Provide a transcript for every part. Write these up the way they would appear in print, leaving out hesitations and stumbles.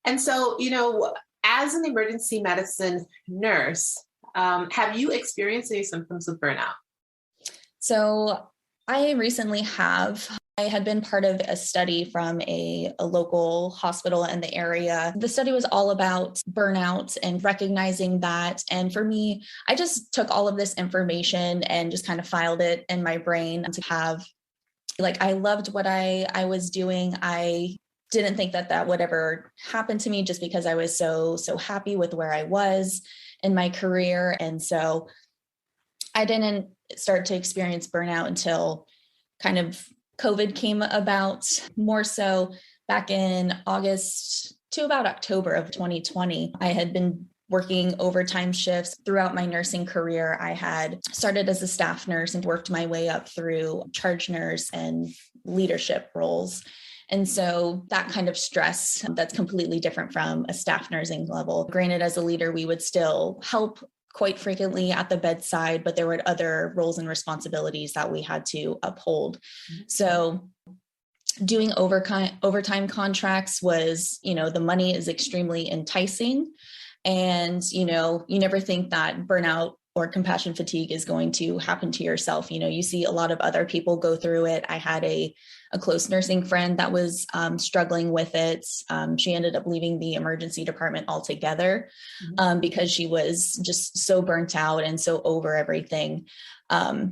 And so, as an emergency medicine nurse, have you experienced any symptoms of burnout? So I recently have. I had been part of a study from a local hospital in the area. The study was all about burnout and recognizing that. And for me, I just took all of this information and just kind of filed it in my brain to have, I loved what I was doing. I didn't think that would ever happen to me just because I was so happy with where I was in my career. And so I didn't start to experience burnout until kind of COVID came about, more so back in August to about October of 2020. I had been working overtime shifts throughout my nursing career. I had started as a staff nurse and worked my way up through charge nurse and leadership roles. And so that kind of stress, that's completely different from a staff nursing level. Granted, as a leader, we would still help quite frequently at the bedside, but there were other roles and responsibilities that we had to uphold. So doing overtime contracts was, the money is extremely enticing. And, you never think that burnout or compassion fatigue is going to happen to yourself. You see a lot of other people go through it. I had a close nursing friend that was struggling with it. She ended up leaving the emergency department altogether because she was just so burnt out and so over everything.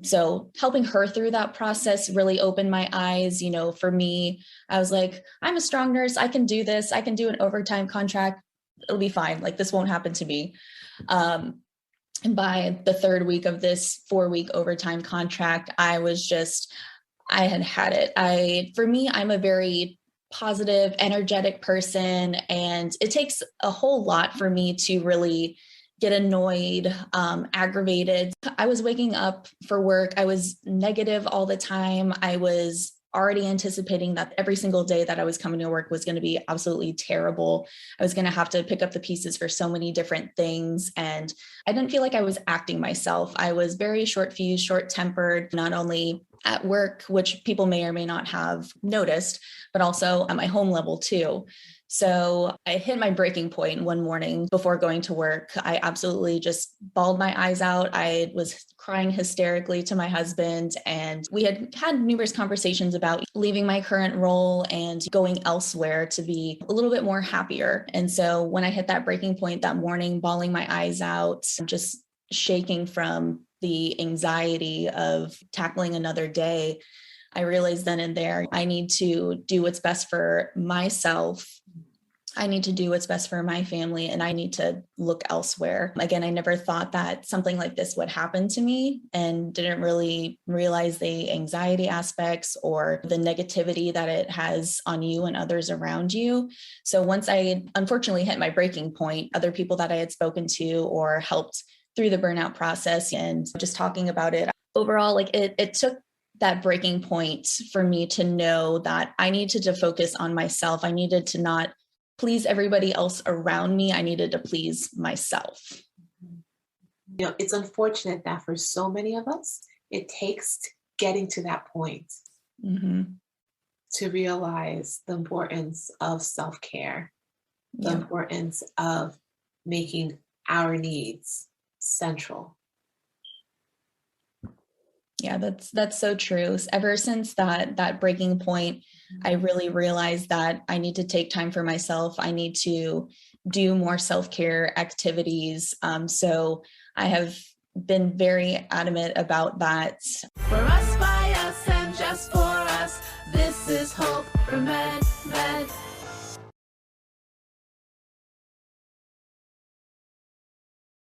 So helping her through that process really opened my eyes. For me, I was like, I'm a strong nurse. I can do this. I can do an overtime contract. It'll be fine. This won't happen to me. And by the third week of this 4-week overtime contract, I had it. For me, I'm a very positive, energetic person, and it takes a whole lot for me to really get annoyed, aggravated. I was waking up for work. I was negative all the time. I was already anticipating that every single day that I was coming to work was going to be absolutely terrible. I was going to have to pick up the pieces for so many different things. And I didn't feel like I was acting myself. I was very short-fused, short-tempered, not only at work, which people may or may not have noticed, but also at my home level too. So I hit my breaking point one morning before going to work. I absolutely just bawled my eyes out. I was crying hysterically to my husband, and we had had numerous conversations about leaving my current role and going elsewhere to be a little bit more happier. And so when I hit that breaking point that morning, bawling my eyes out, just shaking from the anxiety of tackling another day, I realized then and there, I need to do what's best for myself. I need to do what's best for my family, and I need to look elsewhere. Again, I never thought that something like this would happen to me, and didn't really realize the anxiety aspects or the negativity that it has on you and others around you. So once I unfortunately hit my breaking point, other people that I had spoken to or helped through the burnout process and just talking about it, overall, it took that breaking point for me to know that I needed to focus on myself. I needed to not please everybody else around me. I needed to please myself. It's unfortunate that for so many of us, it takes getting to that point to realize the importance of self-care, the importance of making our needs central. Yeah, that's so true. Ever since that breaking point, I really realized that I need to take time for myself. I need to do more self-care activities. So I have been very adamant about that. For us, by us, and just for us, this is hope for men.